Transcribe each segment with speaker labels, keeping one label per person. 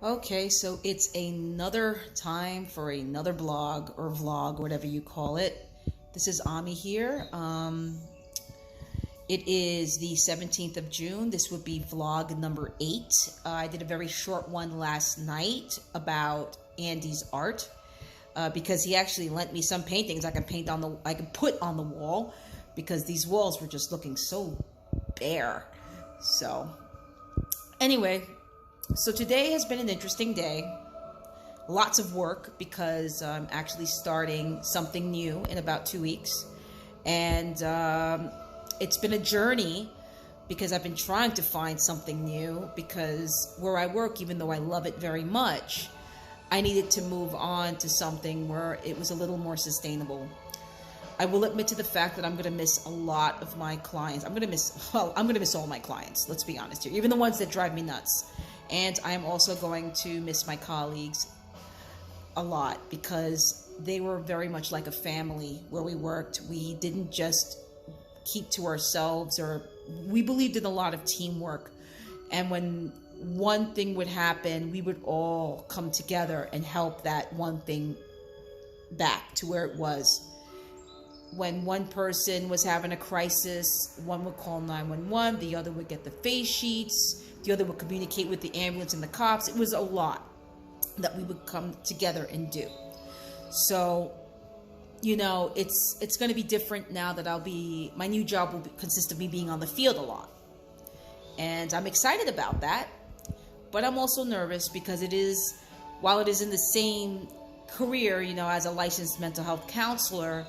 Speaker 1: Okay, so it's another time for another blog or vlog, whatever you call it. This is Ami here. It is the 17th of June. This would be vlog number 8. I did a very short one last night about Andy's art because he actually lent me some paintings I can put on the wall because these walls were just looking so bare. So anyway, so today has been an interesting day. Lots of work because I'm actually starting something new in about 2 weeks. And it's been a journey because I've been trying to find something new because where I work, even though I love it very much, I needed to move on to something where it was a little more sustainable. I will admit to the fact that I'm going to miss a lot of my clients. I'm going to miss all my clients. Let's be honest here, even the ones that drive me nuts. And I'm also going to miss my colleagues a lot because they were very much like a family where we worked. We didn't just keep to ourselves, or we believed in a lot of teamwork. And when one thing would happen, we would all come together and help that one thing back to where it was. When one person was having a crisis, one would call 911, the other would get the face sheets, the other would communicate with the ambulance and the cops. It was a lot that we would come together and do. So, you know, it's going to be different now that my new job will consist of me being on the field a lot. And I'm excited about that, but I'm also nervous because while it is in the same career, you know, as a licensed mental health counselor,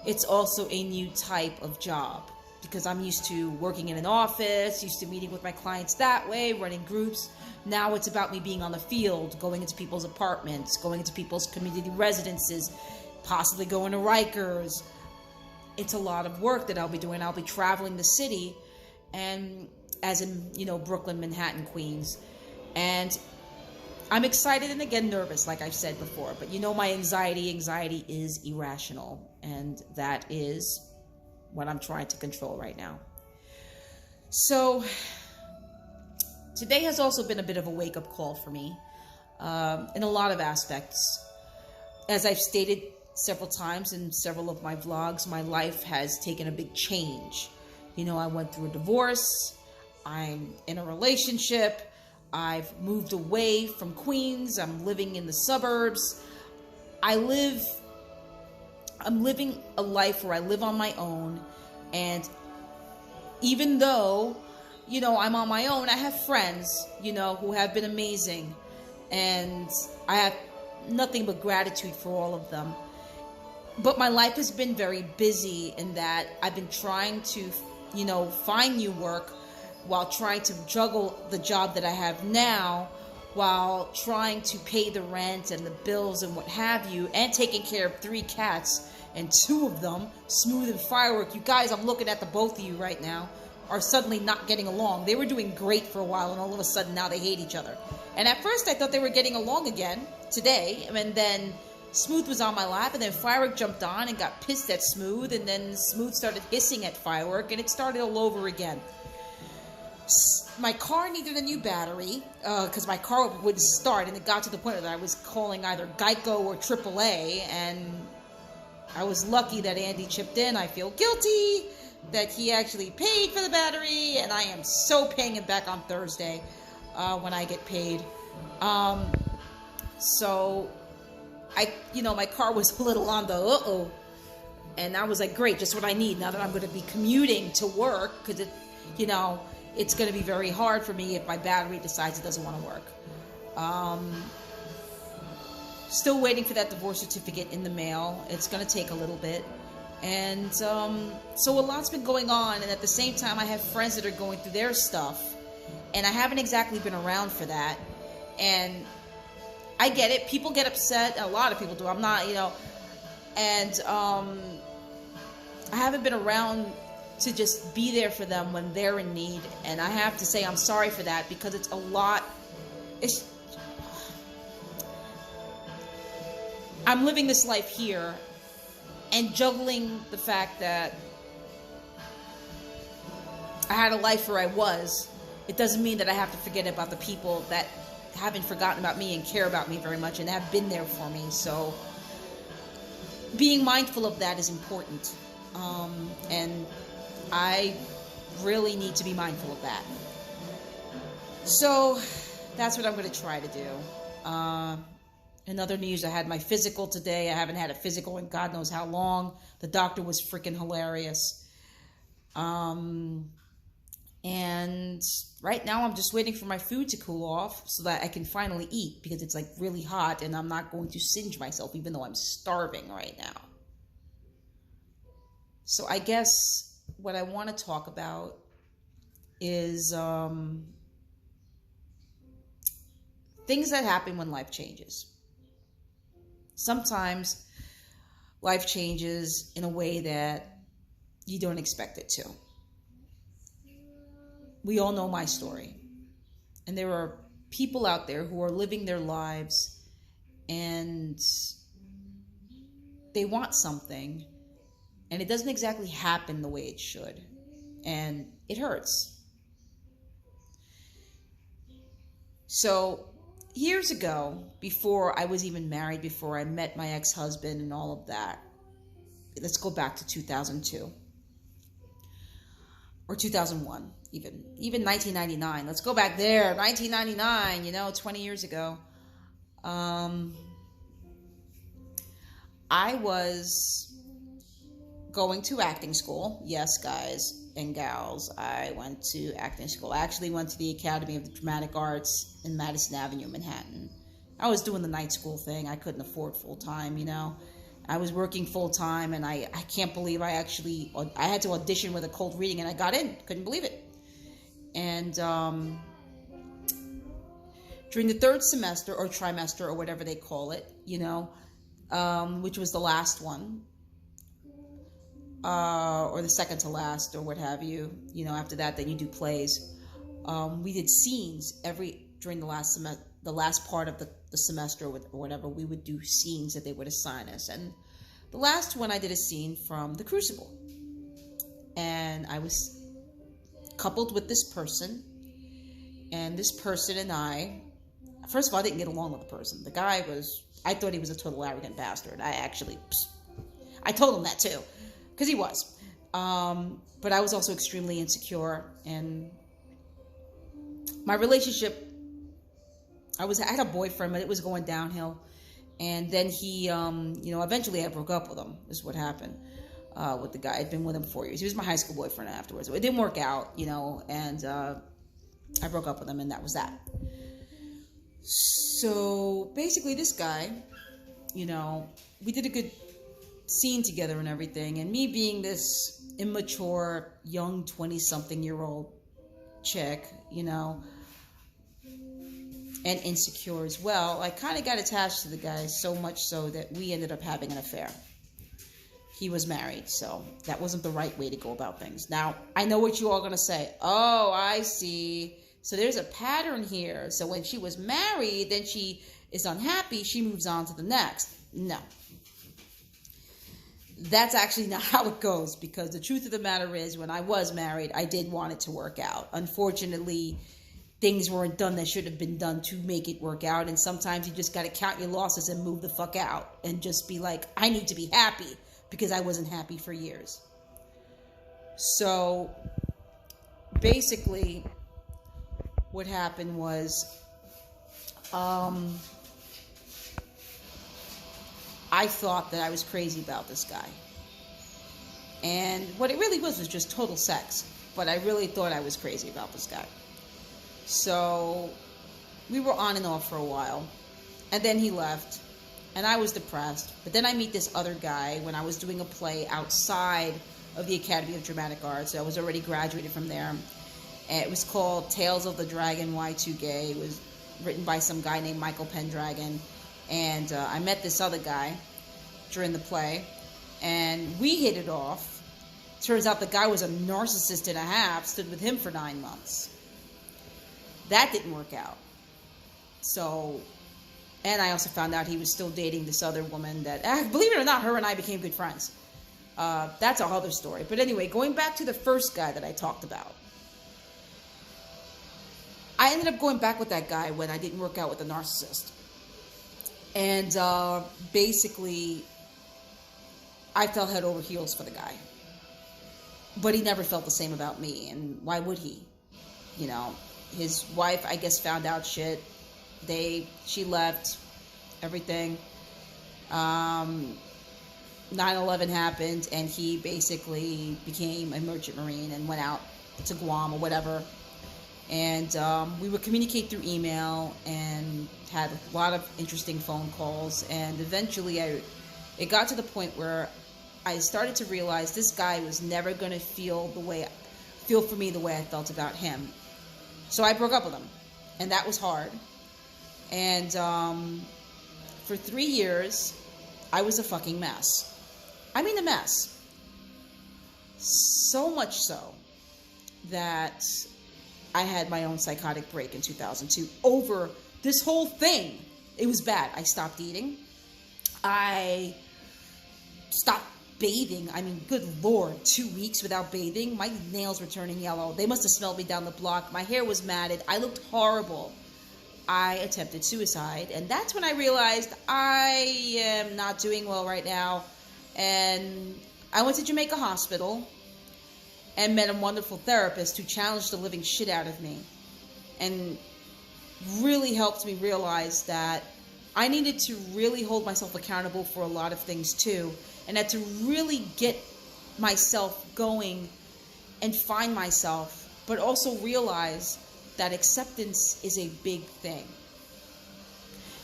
Speaker 1: it's also a new type of job because I'm used to working in an office, used to meeting with my clients that way, running groups. Now it's about me being on the field, going into people's apartments, going into people's community residences, possibly going to Rikers. It's a lot of work that I'll be doing. I'll be traveling the city, and as in, you know, Brooklyn, Manhattan, Queens. And I'm excited and again nervous, like I've said before, but you know my anxiety is irrational, and that is what I'm trying to control right now. So today has also been a bit of a wake-up call for me in a lot of aspects. As I've stated several times in several of my vlogs, my life has taken a big change. You know, I went through a divorce, I'm in a relationship, I've moved away from Queens, I'm living in the suburbs. I'm living a life where I live on my own, and even though, you know, I'm on my own, I have friends, you know, who have been amazing, and I have nothing but gratitude for all of them. But my life has been very busy in that I've been trying to, you know, find new work while trying to juggle the job that I have now, while trying to pay the rent and the bills and what have you, and taking care of 3 cats, and 2 of them, Smooth and Firework. You guys, I'm looking at the both of you right now, are suddenly not getting along. They were doing great for a while, and all of a sudden now they hate each other. And at first I thought they were getting along again today, and then Smooth was on my lap, and then Firework jumped on and got pissed at Smooth, and then Smooth started hissing at Firework, and it started all over again. My car needed a new battery because my car wouldn't start, and it got to the point that I was calling either Geico or AAA, and I was lucky that Andy chipped in. I feel guilty that he actually paid for the battery, and I am so paying it back on Thursday when I get paid. So my car was a little on the and I was like, great, just what I need now that I'm going to be commuting to work, because it's going to be very hard for me if my battery decides it doesn't want to work. Still waiting for that divorce certificate in the mail. It's going to take a little bit. And so a lot's been going on, and at the same time I have friends that are going through their stuff, and I haven't exactly been around for that. And I get it. People get upset. A lot of people do. I'm not, and I haven't been around to just be there for them when they're in need. And I have to say I'm sorry for that, because it's a lot. I'm living this life here and juggling the fact that I had a life where I was. It doesn't mean that I have to forget about the people that haven't forgotten about me and care about me very much and have been there for me. So being mindful of that is important. And I really need to be mindful of that. So that's what I'm going to try to do. In other news, I had my physical today. I haven't had a physical in God knows how long. The doctor was freaking hilarious. And right now I'm just waiting for my food to cool off so that I can finally eat, because it's like really hot and I'm not going to singe myself even though I'm starving right now. So I guess what I want to talk about is things that happen when life changes. Sometimes life changes in a way that you don't expect it to. We all know my story. And there are people out there who are living their lives and they want something and it doesn't exactly happen the way it should. And it hurts. So years ago, before I was even married, before I met my ex-husband and all of that, let's go back to 2002 or 2001, even 1999. Let's go back there, 1999, 20 years ago. I was going to acting school. Yes, guys and gals, I went to acting school. I actually went to the Academy of the Dramatic Arts in Madison Avenue, Manhattan. I was doing the night school thing. I couldn't afford full-time, I was working full-time, and I can't believe I had to audition with a cold reading, and I got in. Couldn't believe it. And during the third semester, or trimester, or whatever they call it, which was the last one, or the second to last, or what have you, after that, then you do plays. We did scenes during the last semester, the last part of the semester or whatever. We would do scenes that they would assign us. And the last one, I did a scene from The Crucible. And I was coupled with this person. And this person and I, first of all, I didn't get along with the person. The guy I thought he was a total arrogant bastard. I told him that too. Because he was. But I was also extremely insecure. And my relationship, I had a boyfriend, but it was going downhill. And then he, eventually I broke up with him, is what happened with the guy. I'd been with him 4 years. He was my high school boyfriend afterwards. It didn't work out, and I broke up with him, and that was that. So basically this guy, we did a good scene together and everything. And me being this immature, young 20-something-year-old chick, and insecure as well, I kind of got attached to the guy, so much so that we ended up having an affair. He was married, so that wasn't the right way to go about things. Now, I know what you all are going to say. Oh, I see. So there's a pattern here. So when she was married, then she is unhappy, she moves on to the next. No. That's actually not how it goes, because the truth of the matter is, when I was married, I did want it to work out. Unfortunately, things weren't done that should have been done to make it work out. And sometimes you just got to count your losses and move the fuck out and just be like, I need to be happy, because I wasn't happy for years. So basically what happened was, I thought that I was crazy about this guy. And what it really was just total sex. But I really thought I was crazy about this guy. So we were on and off for a while. And then he left. And I was depressed. But then I meet this other guy when I was doing a play outside of the Academy of Dramatic Arts. I was already graduated from there. And it was called Tales of the Dragon Y2Gay. It was written by some guy named Michael Pendragon. And I met this other guy during the play. And we hit it off. Turns out the guy was a narcissist and a half. Stood with him for 9 months. That didn't work out. So, and I also found out he was still dating this other woman that, believe it or not, her and I became good friends. That's a whole other story. But anyway, going back to the first guy that I talked about. I ended up going back with that guy when I didn't work out with the narcissist. And basically, I fell head over heels for the guy. But he never felt the same about me. And why would he? You know, his wife, I guess, found out shit. She left, everything. 9/11 happened, and he basically became a merchant marine and went out to Guam or whatever. And we would communicate through email and had a lot of interesting phone calls. And eventually it got to the point where I started to realize this guy was never going to feel for me the way I felt about him. So I broke up with him, and that was hard. And for 3 years, I was a fucking mess. I mean, a mess. So much so that I had my own psychotic break in 2002 over this whole thing. It was bad. I stopped eating. I stopped bathing. I mean, good Lord, 2 weeks without bathing. My nails were turning yellow. They must have smelled me down the block. My hair was matted. I looked horrible. I attempted suicide. And that's when I realized I am not doing well right now. And I went to Jamaica Hospital and met a wonderful therapist who challenged the living shit out of me and really helped me realize that I needed to really hold myself accountable for a lot of things too, and that to really get myself going and find myself, but also realize that acceptance is a big thing.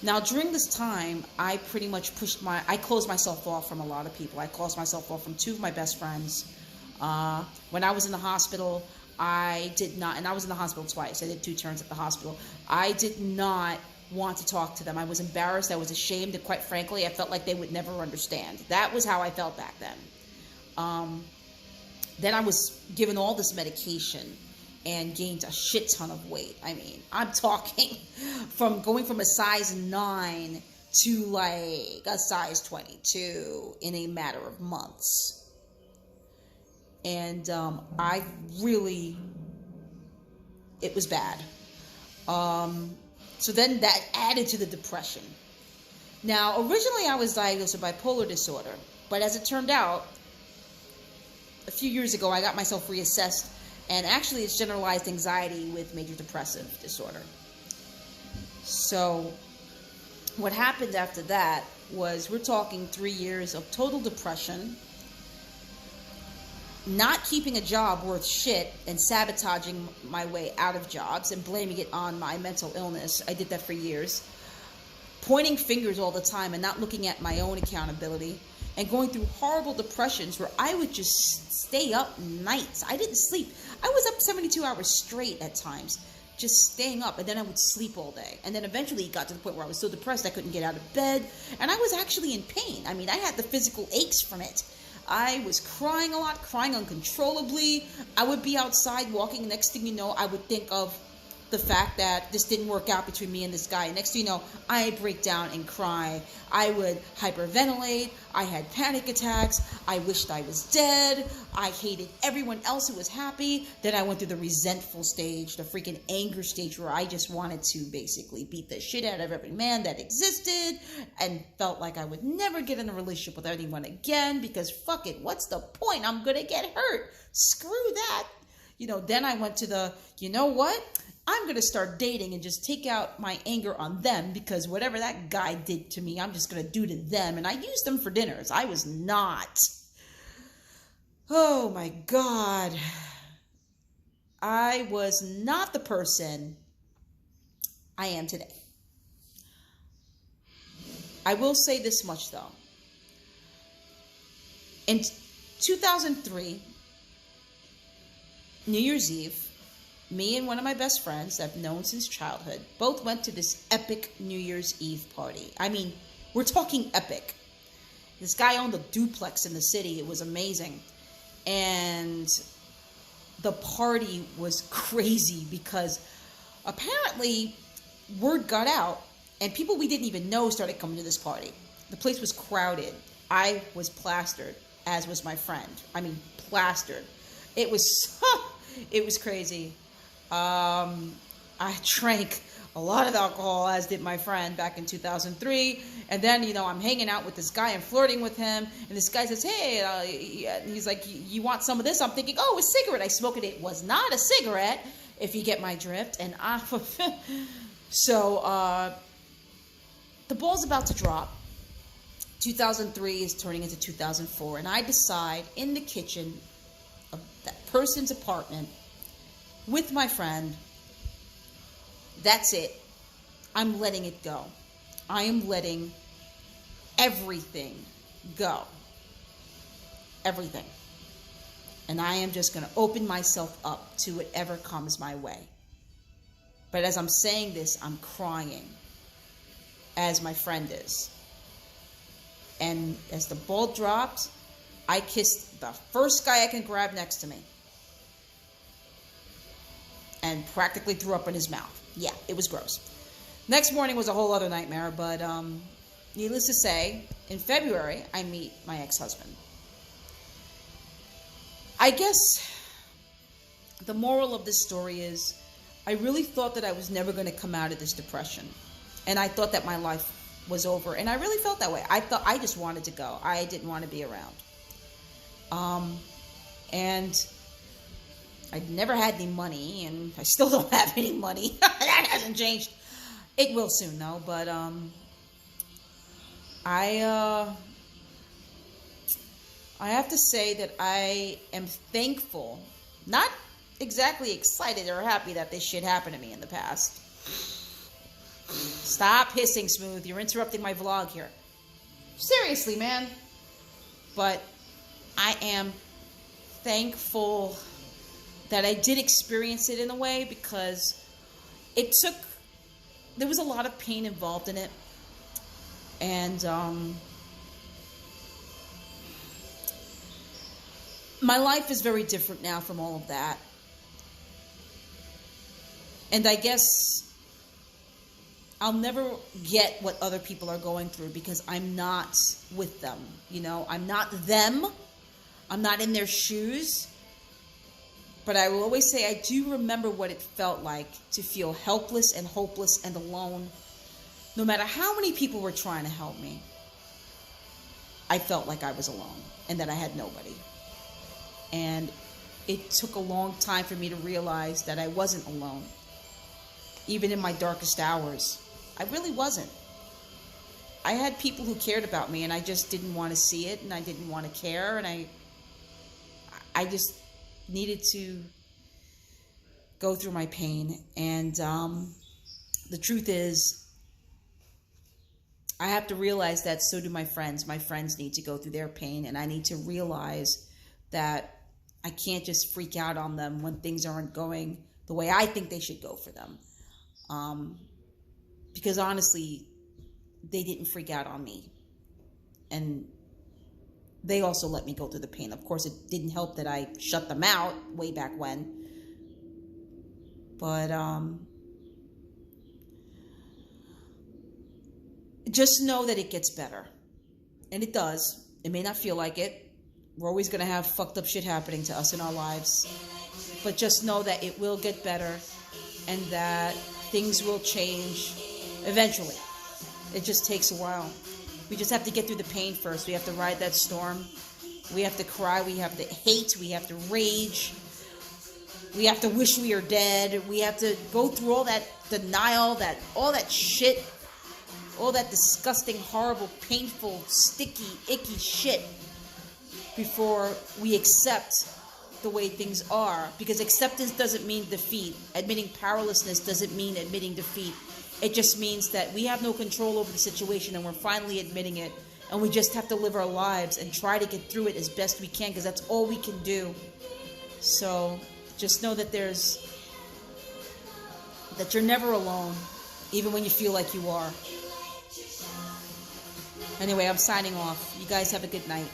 Speaker 1: Now, during this time, I pretty much I closed myself off from a lot of people. I closed myself off from 2 of my best friends. When I was in the hospital, I did not, and I was in the hospital twice. I did 2 turns at the hospital. I did not want to talk to them. I was embarrassed. I was ashamed. And quite frankly, I felt like they would never understand. That was how I felt back then. Then I was given all this medication and gained a shit ton of weight. I mean, I'm talking from going from a size 9 to like a size 22 in a matter of months. And it was bad. So then that added to the depression. Now, originally I was diagnosed with bipolar disorder, but as it turned out, a few years ago I got myself reassessed, and actually it's generalized anxiety with major depressive disorder. So what happened after that was, we're talking 3 years of total depression, not keeping a job worth shit, and sabotaging my way out of jobs and blaming it on my mental illness. I did that for years. Pointing fingers all the time and not looking at my own accountability, and going through horrible depressions where I would just stay up nights. I didn't sleep. I was up 72 hours straight at times, just staying up, and then I would sleep all day. And then eventually it got to the point where I was so depressed I couldn't get out of bed, and I was actually in pain. I mean, I had the physical aches from it. I was crying a lot, crying uncontrollably. I would be outside walking. Next thing you know, I would think of the fact that this didn't work out between me and this guy. Next thing you know, I break down and cry. I would hyperventilate. I had panic attacks. I wished I was dead. I hated everyone else who was happy. Then I went through the resentful stage, the freaking anger stage, where I just wanted to basically beat the shit out of every man that existed, and felt like I would never get in a relationship with anyone again, because fuck it, what's the point? I'm gonna get hurt. Screw that. Then I went to the, you know what? I'm going to start dating and just take out my anger on them, because whatever that guy did to me, I'm just going to do to them. And I used them for dinners. I was not. Oh my God. I was not the person I am today. I will say this much though. In 2003, New Year's Eve, me and one of my best friends that I've known since childhood both went to this epic New Year's Eve party. I mean, we're talking epic. This guy owned a duplex in the city. It was amazing. And the party was crazy because apparently word got out and people we didn't even know started coming to this party. The place was crowded. I was plastered, as was my friend. I mean, plastered. It was crazy. I drank a lot of alcohol, as did my friend back in 2003. And then, I'm hanging out with this guy and flirting with him. And this guy says, hey, he's like, you want some of this? I'm thinking, oh, a cigarette. I smoke it. It was not a cigarette, if you get my drift. And so the ball's about to drop. 2003 is turning into 2004. And I decide in the kitchen of that person's apartment with my friend, that's it. I'm letting it go. I am letting everything go. Everything. And I am just going to open myself up to whatever comes my way. But as I'm saying this, I'm crying, as my friend is. And as the ball dropped, I kissed the first guy I can grab next to me. And practically threw up in his mouth. Yeah, it was gross. Next morning was a whole other nightmare, but needless to say, in February, I meet my ex-husband. I guess the moral of this story is I really thought that I was never going to come out of this depression. And I thought that my life was over. And I really felt that way. I thought I just wanted to go. I didn't want to be around. And I'd never had any money, and I still don't have any money. That hasn't changed. It will soon, though. But I have to say that I am thankful, not exactly excited or happy that this shit happened to me in the past. Stop hissing, Smooth. You're interrupting my vlog here. Seriously, man. But I am thankful that I did experience it in a way, because there was a lot of pain involved in it. And my life is very different now from all of that. And I guess I'll never get what other people are going through, because I'm not with them. I'm not them. I'm not in their shoes. But I will always say I do remember what it felt like to feel helpless and hopeless and alone. No matter how many people were trying to help me, I felt like I was alone and that I had nobody. And it took a long time for me to realize that I wasn't alone. Even in my darkest hours, I really wasn't. I had people who cared about me, and I just didn't want to see it, and I didn't want to care, and I just needed to go through my pain. And the truth is, I have to realize that so do my friends. My friends need to go through their pain, and I need to realize that I can't just freak out on them when things aren't going the way I think they should go for them. Because honestly, they didn't freak out on me. And they also let me go through the pain. Of course, it didn't help that I shut them out way back when. But just know that it gets better. And it does. It may not feel like it. We're always going to have fucked up shit happening to us in our lives. But just know that it will get better, and that things will change eventually. It just takes a while. We just have to get through the pain first. We have to ride that storm. We have to cry. We have to hate. We have to rage. We have to wish we are dead. We have to go through all that denial, all that shit, all that disgusting, horrible, painful, sticky, icky shit before we accept the way things are. Because acceptance doesn't mean defeat. Admitting powerlessness doesn't mean admitting defeat. It just means that we have no control over the situation, and we're finally admitting it. And we just have to live our lives and try to get through it as best we can, because that's all we can do. So just know that you're never alone, even when you feel like you are. Anyway, I'm signing off. You guys have a good night.